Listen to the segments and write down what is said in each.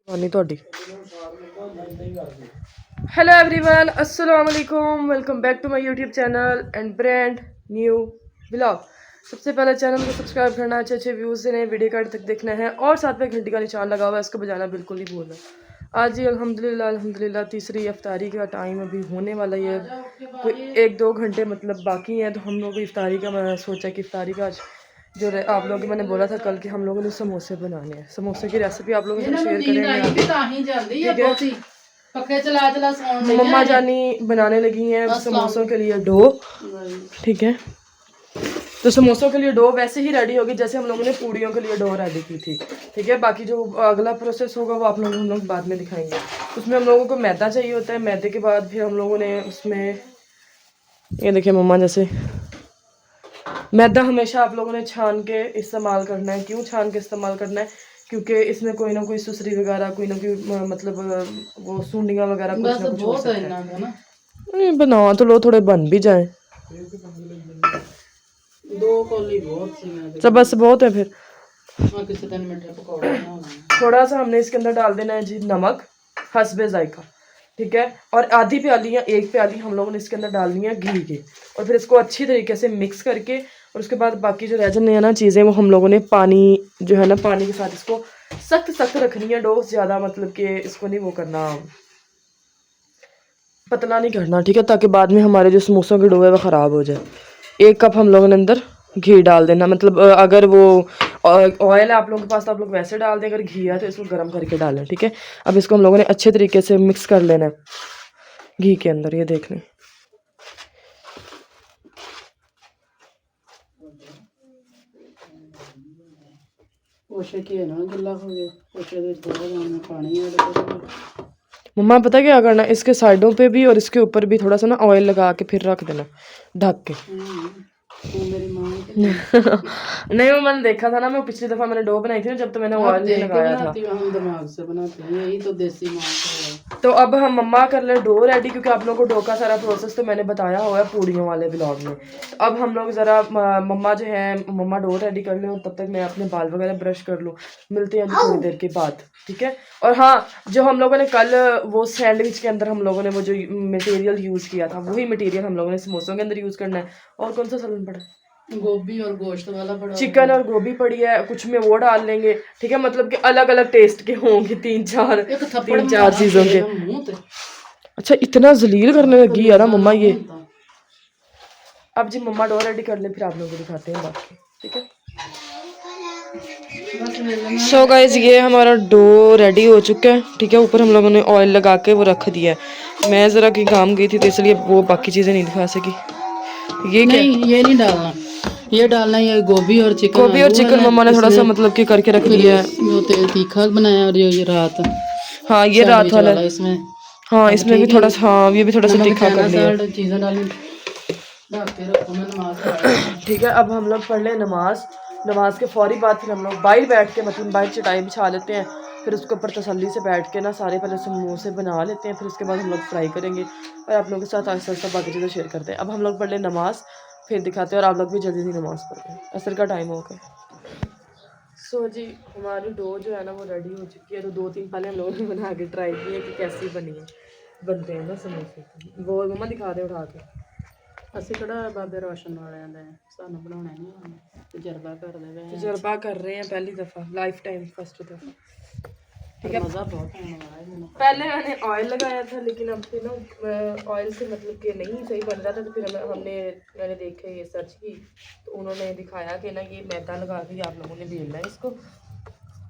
आनी थोड़ी। Hello everyone, अस्सलाम वालेकुम, welcome back to my YouTube channel and brand new vlog. सबसे पहले चैनल को सब्सक्राइब करना, अच्छे अच्छे व्यूज़ देने, वीडियो कार्ड तक देखना है और साथ में घंटी का निशान लगा हुआ है, इसको बजाना बिल्कुल नहीं भूलना। आज ही अल्हम्दुलिल्लाह तीसरी इफ्तारी का टाइम अभी होने वाला ही है, कोई 1-2 घंटे मतलब बाकी हैं। तो हम लोग इफ्तारी का मैंने सोचा कि इफ्तारी का आज जो आप लोगों को मैंने बोला था कल कि हम लोगों ने समोसे बनाने हैं। समोसे की रेसिपी आप लोगों से शेयर करेंगे। मम्मा जानी बनाने लगी हैं समोसों के लिए डो, ठीक है। तो समोसों के लिए डो वैसे ही रेडी होगी जैसे हम लोगों ने पूड़ियों के लिए डो रेडी की थी, ठीक है। बाकी जो अगला प्रोसेस होगा वो आप लोगों को हम लोग बाद में दिखाएंगे। उसमें हम लोगों को मैदा चाहिए होता है। मैदे के बाद फिर हम लोगों ने उसमें ये देखिए मम्मा, जैसे मैदा हमेशा आप लोगों ने छान के इस्तेमाल करना है। क्यों छान के इस्तेमाल करना है? क्योंकि इसमें कोई ना कोई सुसरी वगैरह, कोई ना कोई मतलब वो सूंडियाँ वगैरह कुछ ना कुछ हो सकता है। अरे बना तो लो, थोड़े बन भी जाए। 2 कौली बहुत सी सब बस बहुत है। फिर किसी दिन मीठे पकौड़े बनाना। थोड़ा सा हमने इसके अंदर डाल देना है जी नमक, हस्बे जायका, ठीक है। और आधी प्याली या 1 प्याली हम लोगों ने इसके अंदर डालनी है घी की। और फिर इसको अच्छी तरीके से मिक्स करके और उसके बाद बाकी जो रह जाने हैं ना चीज़ें, वो हम लोगों ने पानी जो है ना, पानी के साथ इसको सख्त सख्त रखनी है डो। ज़्यादा मतलब कि इसको नहीं वो करना, पतला नहीं करना, ठीक है, ताकि बाद में हमारे जो समोसों की डो है वो ख़राब हो जाए। 1 कप हम लोगों ने अंदर घी डाल देना, मतलब अगर वो ऑयल है आप लोगों के पास तो आप लोग वैसे डाल दें, अगर घी है तो इसको गर्म करके डालें, ठीक है। अब इसको हम लोगों ने अच्छे तरीके से मिक्स कर लेना है घी के अंदर। ये देख लें, पोछे की है ना गिल्ला हो गया, पोछे दे थोड़ा में पानी ऐड कर। मम्मा पता क्या करना, इसके साइडों पे भी और इसके ऊपर भी थोड़ा सा ना ऑयल लगा के फिर रख देना ढक के। तो मेरी माँ नहीं, वो मैंने देखा था ना, मैं पिछली दफा मैंने डो बनाई थी ना, जब तो मैंने ऑयल नहीं लगाया था। हम दिमाग से बनाते हैं, यही तो देसी माँ का है। तो अब हम मम्मा कर ले डो रेडी, क्योंकि आप लोगों को डो का सारा प्रोसेस तो मैंने बताया हुआ है पूड़ियों वाले ब्लॉग में। तो अब हम लोग ज़रा मम्मा जो है, मम्मा डो रेडी कर लें और तब तक मैं अपने बाल वगैरह ब्रश कर लूँ। मिलते हैं थोड़ी देर के बाद, ठीक है। और हाँ, जो हम लोगों ने कल वो सैंडविच के अंदर हम लोगों ने वो जो मटेरियल यूज़ किया था, वही मटेरियल हम लोगों ने समोसों के अंदर यूज़ करना है। और कौन सा सालन पड़ा है? गोभी और गोश्त वाला पड़ा, चिकन और गोभी पड़ी है, कुछ में वो डाल लेंगे, ठीक है। मतलब कि अलग अलग टेस्ट के होंगे, 3-4 चीज़ों के। अच्छा, इतना जलील करने लगी है ना मम्मा ये। अब जी मम्मा डो रेडी कर ले, फिर आप लोगों को दिखाते हैं बाकी, ठीक है। सो गाइस, ये हमारा डो रेडी हो चुका है, ठीक है। ऊपर हम लोगों ने ऑयल लगा के वो रख दिया है। मैं ज़रा कहीं काम गई थी तो इसलिए वो बाकी चीज़ें नहीं दिखा सकी। ये क्या? नहीं, ये नहीं डालना, ये डालना, ये गोभी और चिकन। गोभी और चिकन मम्मा ने थोड़ा सा मतलब कि करके रख दिया है। वो तेल तीखा बनाया और ये रात, हाँ ये रात वाला इसमें। हाँ, इसमें भी थोड़ा सा, हाँ ये भी थोड़ा सा तीखा कर लिया, चीज़ें डाली। ठीक है। अब हम लोग पढ़ लें नमाज। नमाज के फौरी बाद फिर हम लोग बाहर बैठ के, मतलब बाहर चटाई बिछा लेते हैं। फिर उसके ऊपर तसल्ली से बैठ के ना सारे पहले समोसे बना लेते हैं, फिर उसके बाद हम लोग फ्राई करेंगे और आप लोगों के साथ आहिस्ता आहिस्ता बाकी चीज़ें शेयर करते हैं। अब हम लोग पढ़ लें नमाज, फिर दिखाते हैं। और आप लोग भी जल्दी जल्दी नमाज पढ़ लें, असर का टाइम हो गया। सो जी, हमारी डो जो है ना वो रेडी हो चुकी है। तो 2-3 पहले हम लोगों ने बना के ट्राई किए कि कैसी बनी है। बनते हैं ना समोसे, वो मम्मा दिखा दे उठा के। ਅਸੀਂ ਕਿਹੜਾ ਬਾਬੇ ਰੋਸ਼ਨ ਵਾਲਿਆਂ ਦੇ, ਸਾਨੂੰ ਬਣਾਉਣੇ ਨਹੀਂ ਆਉਂਦੇ, ਤਜਰਬਾ ਕਰਦੇ ਵੇ। तजर्बा कर रहे हैं पहली दफ़ा, लाइफ टाइम फर्स्ट दफ़ा, ठीक है। मज़ा बहुत आने वाला है मैंने। पहले मैंने ऑयल लगाया था, लेकिन अब फिर ना ऑयल से मतलब कि नहीं सही बन रहा था। तो फिर मैंने देखे, ये सर्च की, तो उन्होंने दिखाया कि ना ये मैदा लगा के आप लोगों ने बेलना है इसको,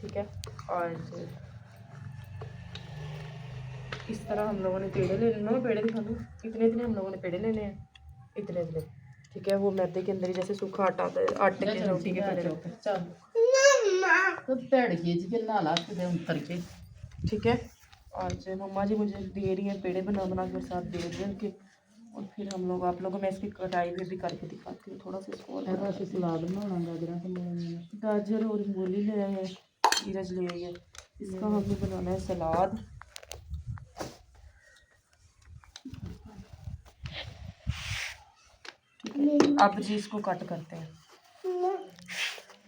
ठीक है। और इस तरह हम लोगों ने पेड़े ले लेना। मैं पेड़े दिखा दूँ, इतने इतने हम लोगों ने पेड़े लेने हैं, इतने इतने, ठीक है। वो मैदे के अंदर ही जैसे सूखा आटा आता है, आटे के रोटी के पेड़े रहते हैं, ठीक है। आज मम्मा जी मुझे दे रही है पेड़े बना बना के साथ दे रही है कि, और फिर हम लोग आप लोगों में इसकी कटाई भी करके दिखाती हूँ थोड़ा सा इसको। और सलाद बनाना, गाजर और मूली ले आए हैं, नीरज ले आई है, इसका हमें बनाना है सलाद। अब जी इसको कट करते हैं।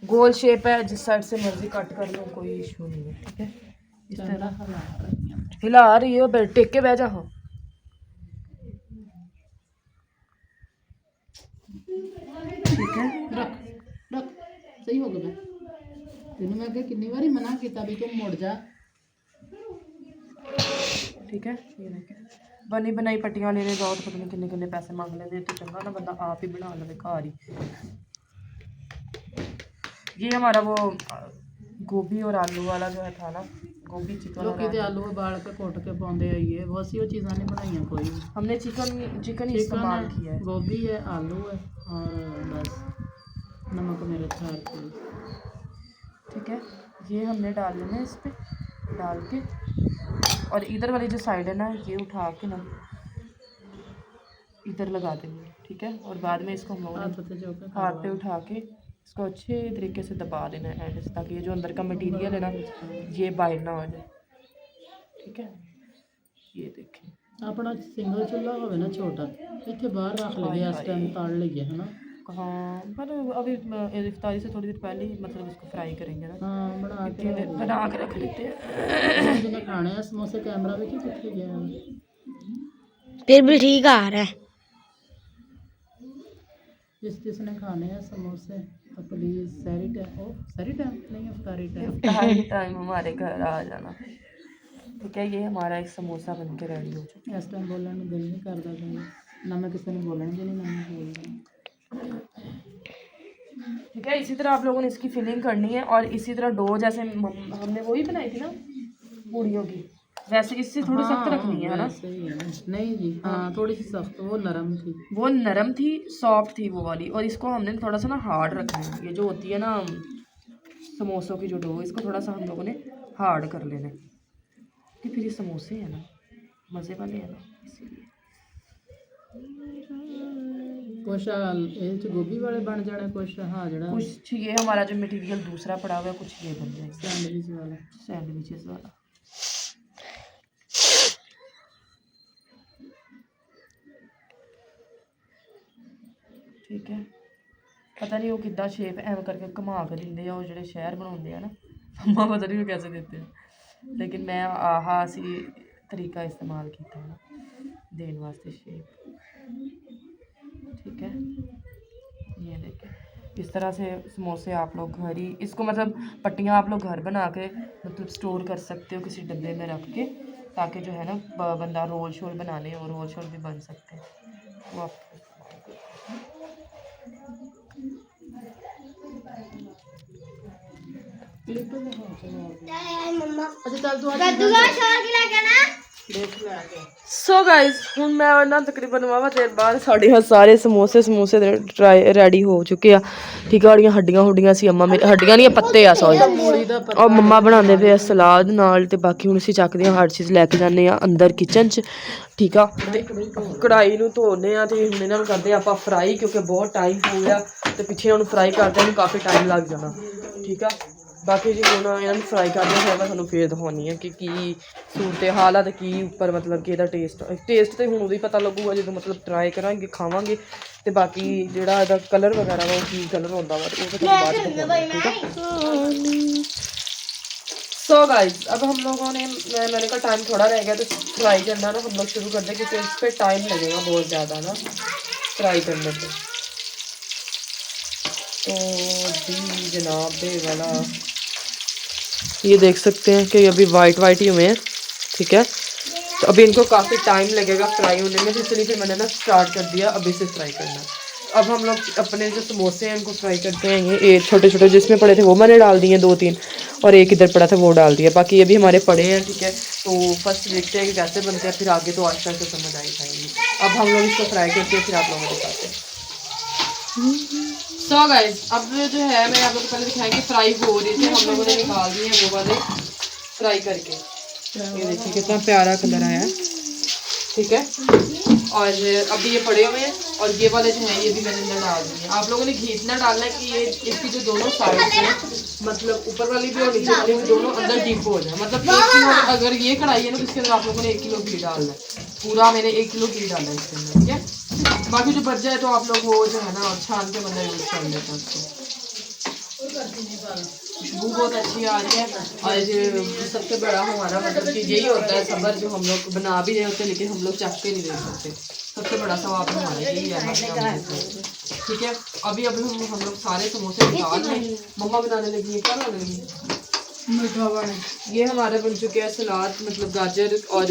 गोल शेप है, जिस साइड से मर्जी कट कर लो, कोई इशू नहीं है, ठीक है। इस तरह हिला हिला रही हो, टेक के बह जाओ। ठीक है, रख रख सही हो गया। तेन मैं कितनी बारी मना किया भी तुम मुड़ जा। ठीक है, ये देखें बनी बनाई पट्टियां लेने जाओ तो पता नहीं किन्ने किन्ने पैसे मांग लेते, तो चंगा ना बंदा आप ही बना ले घर ही। ये हमारा वो गोभी और आलू वाला जो है था ना, गोभी चिकन और लोग आलू उबाल के कोट के पाते आइए, बहुत सी वो चीज़ा नहीं बनाई कोई। हमने चिकन ही इस्तेमाल किया है। गोभी है, आलू है और बस नमक मेरे ख्याल से। ठीक है, ये हमने डाल लेना इस पे डाल के, और इधर वाली जो साइड है ना ये उठा के ना इधर लगा देंगे। ठीक है, और बाद में इसको हम लोग हाथ पे उठा के इसको अच्छे तरीके से दबा देना है एंड से, ताकि ये जो अंदर का मटेरियल है ना ये बाहर ना आ जाए। ठीक है, ये देखें अपना सिंगल चूल्हा हो ना छोटा, इतने बाहर रख लगे इस टाइम ताड़ लगे है ना। हाँ, पर अभी इफ्तारी से थोड़ी देर पहले ही मतलब इसको फ्राई करेंगे ना। हाँ, बना के रख लेते हैं। जिन्हें खाने हैं समोसे, कैमरा भी कितने गया फिर भी ठीक आ रहा है। जिसने खाने हैं समोसे तो प्लीज सारी टाइम नहीं, इफ्तारी टाइम हमारे घर आ जाना। ठीक है, ये हमारा एक समोसा बन के रेडी हो चुका है। इस टाइम बोलने में दिल नहीं करता ना, मैं किसी ने बोलने के लिए ना मैं बोल रही। ठीक है, इसी तरह आप लोगों ने इसकी फिलिंग करनी है, और इसी तरह डो जैसे हमने वही बनाई थी ना पूड़ियों की, वैसे इससे थोड़ी सख्त रखनी है ना। सही है, नहीं जी, हाँ थोड़ी सी सख्त, वो नरम थी, सॉफ्ट थी वो वाली, और इसको हमने थोड़ा सा ना हार्ड रखना है। ये जो होती है ना समोसों की जो डो, इसको थोड़ा सा हम लोगों ने हार्ड कर लेना है, कि फिर ये समोसे हैं ना मज़े वाले हैं ना, इसीलिए। कुछ ये गोभी वाले बन जाने, कुछ हाँ जड़ा कुछ ये हमारा जो मटेरियल दूसरा पड़ा हुआ है, कुछ ये बन जाएगा सैंडविचेस वाला। ठीक है, पता नहीं वो कितना शेप एम करके घुमा के देंगे, वो जो शहर बनाते हैं ना मम्मा पता नहीं वो कैसे देते हैं, लेकिन मैं आहा सी तरीका इस्तेमाल किया है ना देने वास्ते शेप। ठीक है, ये देखें इस तरह से समोसे आप लोग घर ही, इसको मतलब पट्टियाँ आप लोग घर बना के मतलब स्टोर कर सकते हो किसी डब्बे में रख के, ताकि जो है ना बंदा रोल शोल बनाने और रोल शोल भी बन सकते हैं वो आप। सो गाइज हूँ मैं ना तकरीबन वावा देर बाद साढ़े सारे समोसे रेडी हो चुके हैं। ठीक है, और हड्डियां हुड्डियां सी अम्मा मेरी हड्डियां नहीं पत्ते आ सॉरी, और मम्मा बनाते पे सलाद नाल ते बाकी हुण असीं चकदे हर चीज़ लैके जाने अंदर किचन च। ठीक है, कढ़ाई नूं धोने आ ते हुण इन्हां नूं करदे आपां फ्राई, क्योंकि बहुत टाइम हो गया ते पिछे हुण फ्राई करदे काफ़ी टाइम लग जाना। ठीक है, बाकी जी हुण इन्हां नूं फ्राई करदे फिर मैं तुहानूं फिर दिखाउणी आ कि सूरत हाल है कि उपर मतलब कि इहदा टेस्ट तो हुण उदों ही पता लगूगा जो मतलब ट्राई करांगे खावांगे, तो बाकी जिहड़ा इहदा कलर वगैरह वा की कलर होंदा वा वो तो बाद में दिखाऊंगी। ठीक है, सो गाइज अब हम लोगों ने मैंने कहा टाइम थोड़ा रह गया तो फ्राई करना ना हम लोग शुरू कर दें, क्योंकि इस पर टाइम लगेगा बहुत ज़्यादा ना फ्राई करने पे। तो जी जनाब दे वाला ये देख सकते हैं कि अभी वाइट ही हुए हैं। ठीक है, तो अभी इनको काफ़ी टाइम लगेगा फ्राई होने में, इसलिए फिर मैंने ना स्टार्ट कर दिया अभी से फ्राई करना। अब हम लोग अपने जो समोसे हैं उनको फ्राई करते हैं। ये छोटे छोटे जिसमें पड़े थे वो मैंने डाल दिए 2-3, और एक इधर पड़ा था वो डाल दिया, बाकी ये भी हमारे पड़े हैं। ठीक है, तो फर्स्ट देखते हैं कि कैसे बनते हैं, फिर आगे तो आस्ते आस्ते समझ आई जाएंगी। अब हम लोग इसको फ्राई करके फिर आप लोगों को दिखाते हैं। सो गाइस अब जो है मैं आप लोगों को पहले दिखाएंगे फ्राई हो रही थी, हम लोगों ने निकाल दिए हैं वो वाले फ्राई करके। ये देखिए कितना प्यारा कलर आया है। ठीक है, और अभी ये पड़े हुए हैं, और ये वाले जो हैं ये भी मैंने अंदर डाल दिए हैं। आप लोगों ने घी इतना डालना है कि ये इसकी जो दोनों साइड हैं मतलब ऊपर वाली भी और नीचे वाली भी दोनों अंदर डीप हो जाए। मतलब 1 किलो अगर ये कढ़ाई है ना तो इसके अंदर आप लोगों ने 1 किलो घी डालना है, पूरा मैंने 1 किलो घी डाला है इसके अंदर। ठीक है, बाकी जो बच जाए तो आप लोग वो जो है ना छान के मतलब यूज़ कर लेते हैं उसको। खुशबू बहुत अच्छी आ रही है। और जो सबसे बड़ा हमारा मतलब कि यही होता है सब्र, जो हम लोग बना भी रहे होते हैं लेकिन हम लोग चख के नहीं देख सकते। सबसे बड़ा सवाब हमारा यही है। ठीक है, अभी हम लोग सारे समोसे निकाल लें। मम्मा बनाने लगी है, क्या बनाने लगी? मीठा बने। ये हमारे बन चुके हैं सलाद, मतलब गाजर और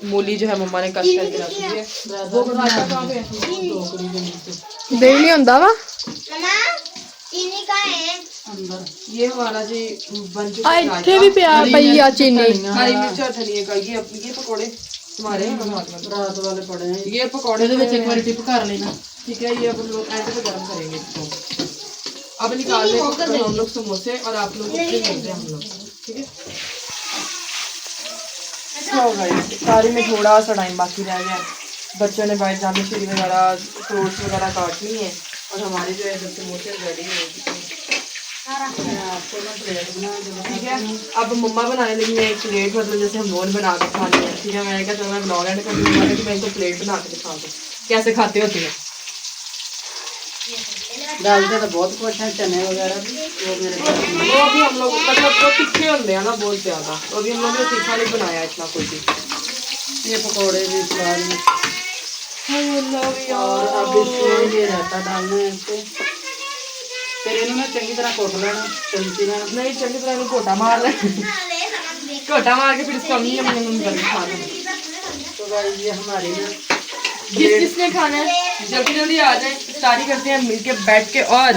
मूली जो है मम्मा ने कट करके रख दी है। वो बनाया कहाँ पे? टोकरी के नीचे डेली होता वा चीनी का है अंदर। ये हमारा जी बन चुका है ਇੱਥੇ ਵੀ ਪਿਆ ਪਈ ਆ ਚੀਨੀ हरी मिर्च और धनिया का। ये पकौड़े हमारे रात वाले पड़े हैं। ये पकौड़े ਇਹਦੇ ਵਿੱਚ ਇੱਕ ਵਾਰੀ ਟਿਪ कर लेना। ठीक है, ये अब हम लोग एंड पे गर्म करेंगे इसको। अब निकाल लेंगे हम लोग समोसे और आप लोग उससे मिलते हैं हम लोग। ठीक है, सो गाइस सारी में थोड़ा सा टाइम बाकी रह गया। बच्चों ने बाहर जामे श्री वगैरह फ्रूट्स वगैरह काट ली हैं और हमारे जो है जब समोसे रेडी हो चुके हैं। आपको ना प्लेट बना दो। ठीक है, अब मम्मा बनाने लगी है एक प्लेट, मतलब जैसे हम रोज बना के खाते हैं। ठीक है, मैंने कहा चलो मैं ब्लॉग एंड कर दूँगा कि मैं इनको प्लेट बना के दिखा दूँ कैसे खाते होते हैं। डालते तो बहुत कुछ है, चने वगैरह भी। वो मेरे पास वो भी हम लोग मतलब वो तीखे होते हैं ना बहुत ज़्यादा, तो अभी हम लोग ने तीखा नहीं बनाया इतना कोई भी। ये पकौड़े भी सलाद में। और अब इसमें ये रहता डालना है इसको। फिर इन्होंने चंगी तरह कोट लेना चमची में। नहीं चंगी तरह इन्हें घोटा मारना है। घोटा मार के फिर इसको अम्मी अम्मी करके खाना है। तो गाइस ये हमारी ना किसने खाना है जल्दी जल्दी आ जाए, सारी करते हैं मिलके बैठ के और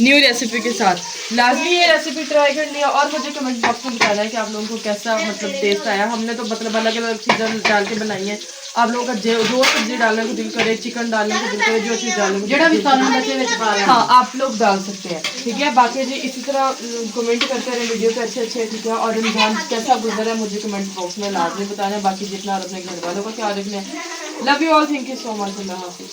न्यू रेसिपी के साथ। लाजमी ये रेसिपी ट्राई करनी है और मुझे कमेंट बॉक्स में बताना है कि आप लोगों को कैसा मतलब टेस्ट आया। हमने तो मतलब अलग अलग चीज़ें डाल के बनाई है। आप लोगों का जो सब्जी डालने को दिल करे, चिकन डालने को दिल करे, जो चीज़ डालने को जेड़ा भी सालन बचे विच पा लेना। हाँ आप लोग डाल सकते हैं। ठीक है, बाकी जी इसी तरह कमेंट करते रहे वीडियो पे अच्छे अच्छे। ठीक है, और रमजान कैसा गुजरा है मुझे कमेंट बॉक्स में लाजमी बताना है। बाकी जितना और अपने घर वालों का ख्याल रखना है। Love you all, thank you so much, अल्लाह हाफिज़।